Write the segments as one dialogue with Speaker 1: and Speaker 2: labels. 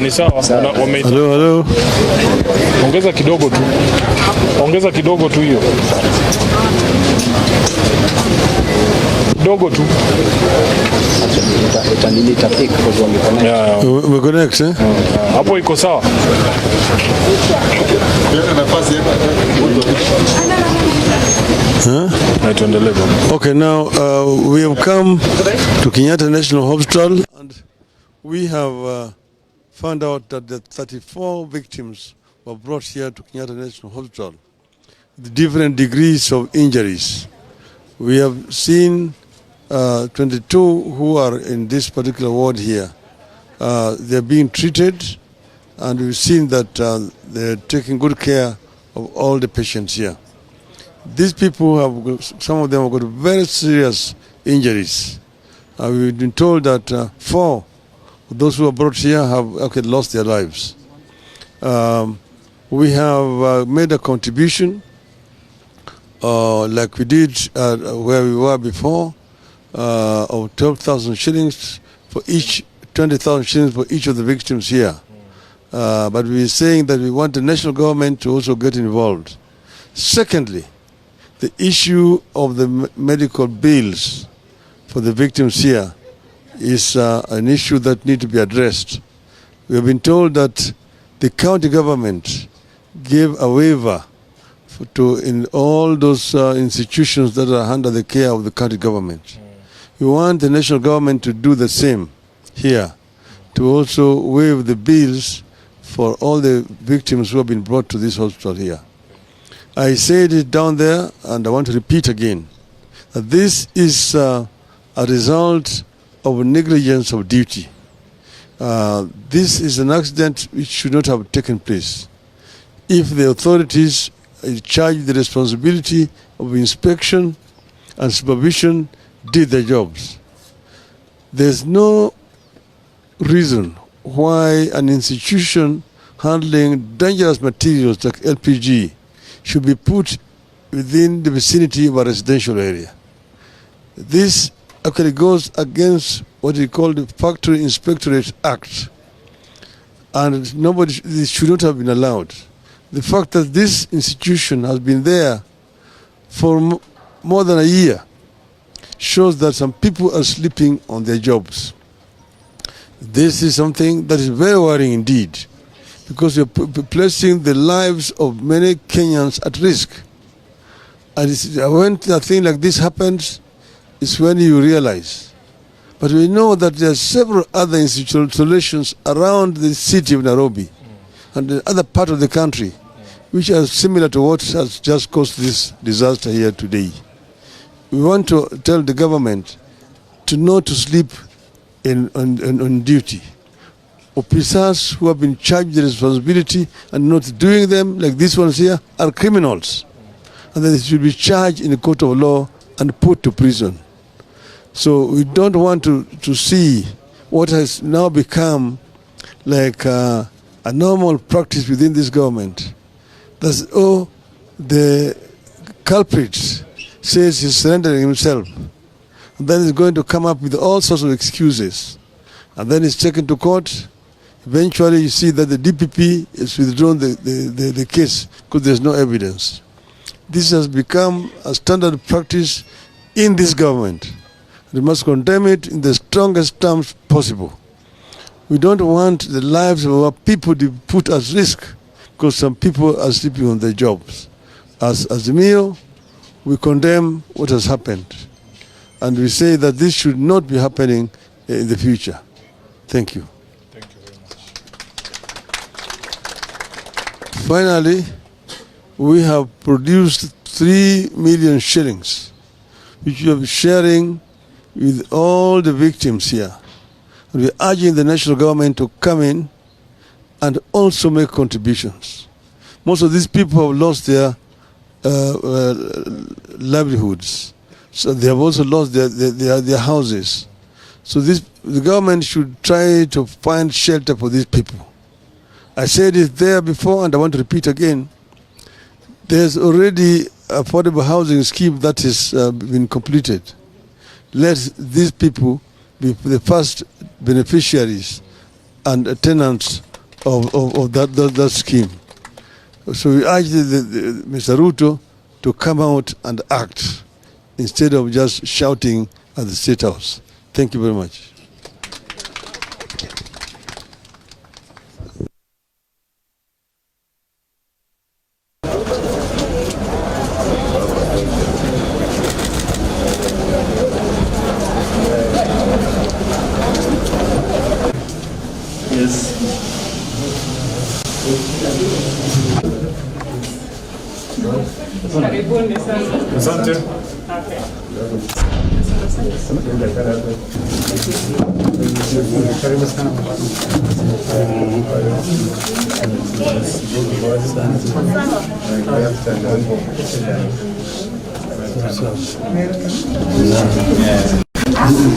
Speaker 1: Ni sawa.
Speaker 2: Hello.
Speaker 1: Ongeza kidogo tu hiyo. Kidogo tu.
Speaker 2: We're next, eh?
Speaker 1: Hapo iko sawa.
Speaker 2: Okay, now we have come to Kenyatta National Hospital and we have found out that the 34 victims were brought here to Kenyatta National Hospital with different degrees of injuries. We have seen 22 who are in this particular ward here. They're being treated, and we've seen that they're taking good care of all the patients here. These people some of them have got very serious injuries. We've been told that 4 of those who are brought here have lost their lives. We have made a contribution like we did where we were before, of 12,000 shillings for each, 20,000 shillings for each of the victims here. But we're saying that we want the national government to also get involved. Secondly, the issue of the medical bills for the victims here is an issue that needs to be addressed. We have been told that the county government gave a waiver in all those institutions that are under the care of the county government. We want the national government to do the same here, to also waive the bills for all the victims who have been brought to this hospital here. I said it down there, and I want to repeat again, that this is a result of negligence of duty. This is an accident which should not have taken place. If the authorities charged the responsibility of inspection and supervision did their jobs, there's no reason why an institution handling dangerous materials like LPG should be put within the vicinity of a residential area. This actually goes against what we call the Factory Inspectorate Act, and this should not have been allowed. The fact that this institution has been there for more than a year shows that some people are sleeping on their jobs. This is something that is very worrying indeed, because you're placing the lives of many Kenyans at risk. And when a thing like this happens, it's when you realize. But we know that there are several other installations around the city of Nairobi and the other part of the country which are similar to what has just caused this disaster here today. We want to tell the government to not to sleep on duty. Officers who have been charged the responsibility and not doing them, like these ones here, are criminals. And they should be charged in the court of law and put to prison. So we don't want to see what has now become like a normal practice within this government. That's, the culprit says he's surrendering himself. And then he's going to come up with all sorts of excuses. And then he's taken to court. Eventually you see that the DPP has withdrawn the case because there's no evidence. This has become a standard practice in this government. We must condemn it in the strongest terms possible. We don't want the lives of our people to be put at risk because some people are sleeping on their jobs. As Azimio, we condemn what has happened. And we say that this should not be happening in the future. Thank you.
Speaker 1: Thank you very much.
Speaker 2: Finally, we have produced 3 million shillings, which we are sharing with all the victims here. We are urging the national government to come in and also make contributions. Most of these people have lost their livelihoods. So they have also lost their houses. So the government should try to find shelter for these people. I said it there before and I want to repeat again. There's already affordable housing scheme that has been completed. Let these people be the first beneficiaries and tenants of that scheme. So we urge Mr. Ruto to come out and act instead of just shouting at the State House. Thank you very much.
Speaker 3: Yes.
Speaker 4: Karibuni sana.
Speaker 1: Asante.
Speaker 3: Karibu sana.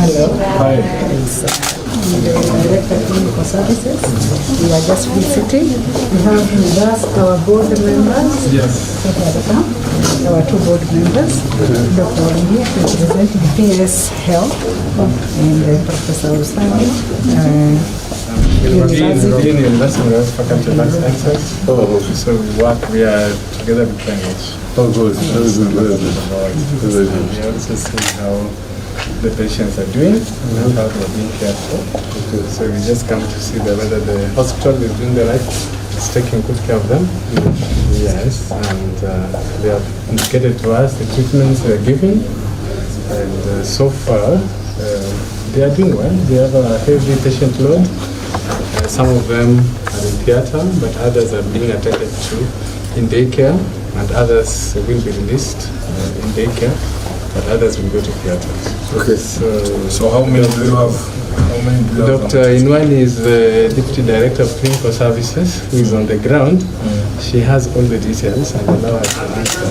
Speaker 4: Hello.
Speaker 1: Hi.
Speaker 4: Director of Clinical Services. We are just visiting. We have with us our board members.
Speaker 1: Yes.
Speaker 4: Our two board members. Dr. Odinga, representing PS Health, and Professor Usani, University.
Speaker 3: University of Faculty of Life Sciences. So we are together with Cambridge.
Speaker 2: Oh, good. Very good.
Speaker 3: We also see how the patients are doing and how they are being cared for. So we just come to see whether the hospital is doing the right, is taking good care of them. Yes, and they have indicated to us the treatments they are giving, and so far they are doing well. They have a heavy patient load. Some of them are in theatre, but others are being attended to in daycare, and others will be released in daycare, but others will go to theatres.
Speaker 1: Okay. So how many do you have?
Speaker 3: Dr. Inwani is the Deputy Director of Clinical Services, who is on the ground. She has all the details and allow us to answer.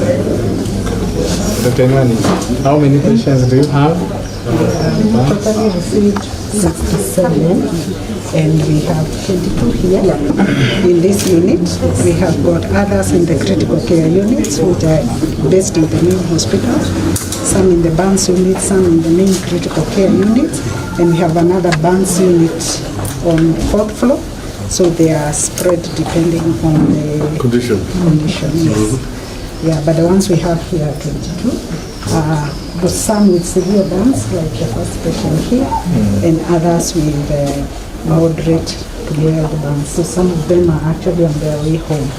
Speaker 3: Dr. Inwani, how many patients do you have?
Speaker 4: We totally received 67, and we have 22 here in this unit. We have got others in the critical care units, which are based in the main hospital, some in the burns unit, some in the main critical care unit, and we have another burns unit on 4th floor. So they are spread depending on the condition. Yes. Yeah, but the ones we have here are 22. Some with severe burns, like the first patient here, and others with moderate to mild burns. So some of them are actually on their way home.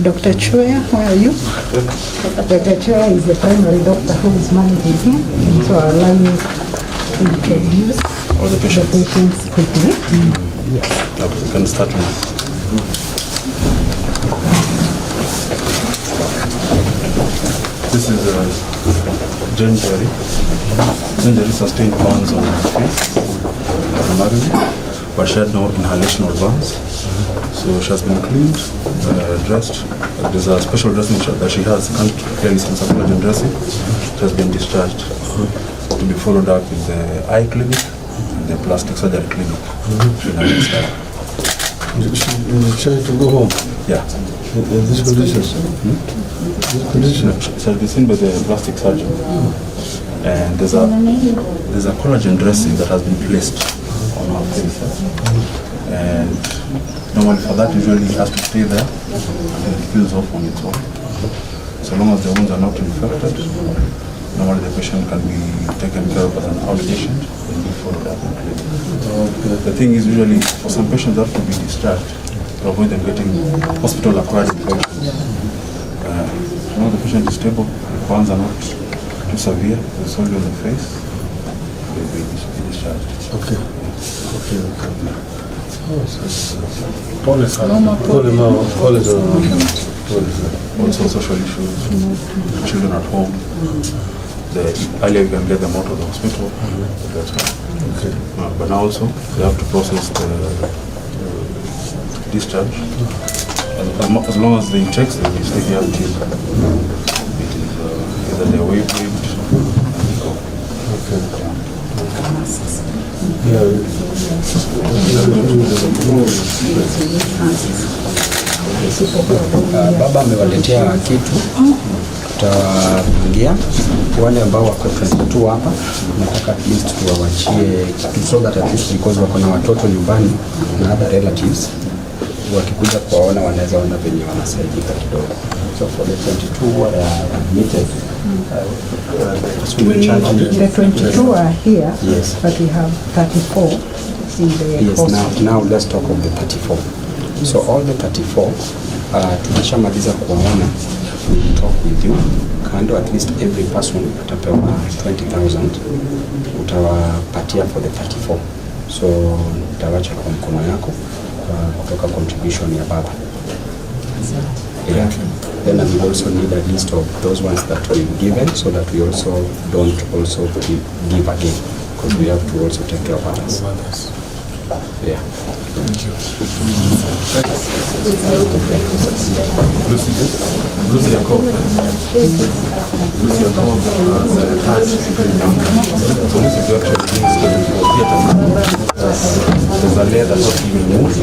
Speaker 4: Dr. Chua, where are you? Dr. Chua is the primary doctor who is managing here. So I'll allow you to introduce all the patients quickly. Yes.
Speaker 5: We can start now. This is Jane Jerry. Jane Jerry sustained burns on her face primarily, but she had no inhalational burns. So she has been cleaned, dressed. There's a special dressing that she has. Can't clearly see some collagen dressing. She has been discharged to be followed up with the eye clinic and the plastic surgery clinic. She's
Speaker 2: Trying to go home.
Speaker 5: Yeah.
Speaker 2: In this condition. This condition.
Speaker 5: It has been seen by the plastic surgeon. And there's a collagen dressing that has been placed on her face. And normally for that usually it has to stay there and it peels off on its own. So long as the wounds are not infected, normally the patient can be taken care of as an outpatient and be followed up in clinic. The thing is usually for some patients they have to be discharged to avoid them getting hospital-acquired infections. Now the patient is stable, the burns are not too severe, it's only on the face, they will be discharged.
Speaker 2: Okay.
Speaker 5: Also social issues, children at home, the earlier you can get them out of the hospital, that's fine. Okay. But now also they have to process the discharge. And as long as the checks, they will stay here until it is either they're waived and go.
Speaker 2: Okay.
Speaker 6: Baba amewaletea kitu tutapangia wale ambao wako 22 hapa, nataka at least tuwawachie so that at least because wako na watoto nyumbani na other relatives, wakikuja kuwaona wanaweza ona venye wanasaidika kidogo. So for the 22 who are admitted,
Speaker 4: the 22 are here,
Speaker 6: yes,
Speaker 4: but we have 34 in the
Speaker 6: yes. Now let's talk of the 34. So all the 34 tumeshamaliza kuwaona, we will talk with you. Kando at least every person utapewa 20,000 utawapatia for the 34. So utawacha kwa mkono yako kutoka contribution ya baba. Yeah. Then I will also need a list of those ones that we've given so that we also don't also give again, because we have to also take care of others. Yeah.
Speaker 1: Thank you.
Speaker 5: Lucy Jacob. Lucy Jacob police is actually being scheduled for theater. There's a layer that's not even moved.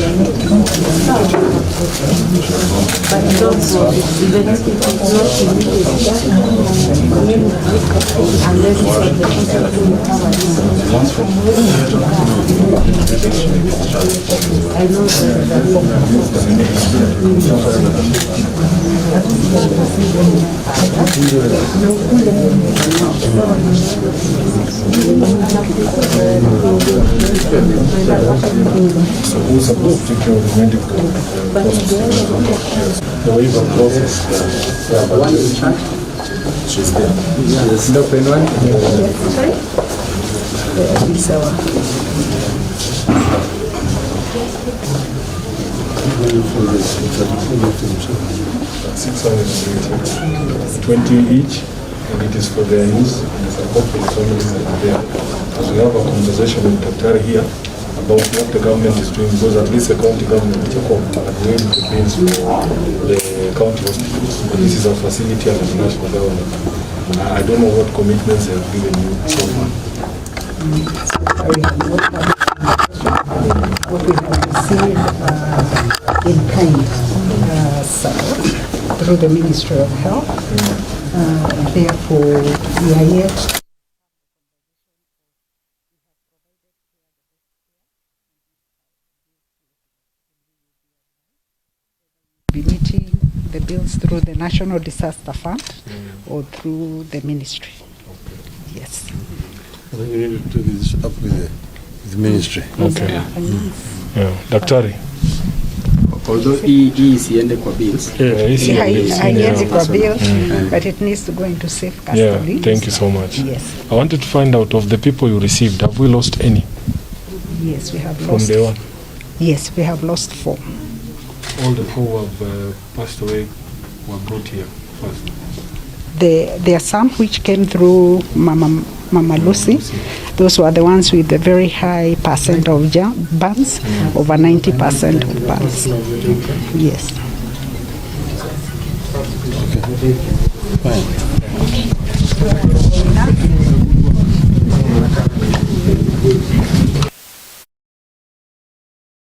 Speaker 5: Once from
Speaker 4: I know
Speaker 1: So who's supposed to take care of the medical process? The waiver process.
Speaker 6: The one in charge?
Speaker 1: She's there.
Speaker 6: Yes. Dr. Inwan?
Speaker 4: sorry?
Speaker 1: $680, 20 each, and it is for their use. There's a copy of families that are there. As we have a conversation with Dr. here about what the government is doing, because at least the county government took up and waived the bills for the county hospitals. But this is a facility of the national government. I don't know what commitments they have given you so far.
Speaker 4: What we have received in kind support through the Ministry of Health. Therefore, we are yet be meeting the bills through the National Disaster Fund or through the ministry. Yes.
Speaker 2: I think you need to take this up with the ministry.
Speaker 1: Okay. Yeah. Daktari.
Speaker 6: Although hii isiende kwa bills.
Speaker 4: Haiendi kwa bill, but it needs to go into safe custody.
Speaker 1: Yeah, thank you so much.
Speaker 4: Yes.
Speaker 1: I wanted to find out of the people you received, have we lost any?
Speaker 4: Yes, we have
Speaker 1: From
Speaker 4: lost.
Speaker 1: day one?
Speaker 4: Yes, we have lost 4.
Speaker 1: All the 4 who have passed away were brought here first.
Speaker 4: There are some which came through Mama Lucy. Those were the ones with the very high percent of burns, over 90% of burns. Yes.
Speaker 2: Okay. Fine.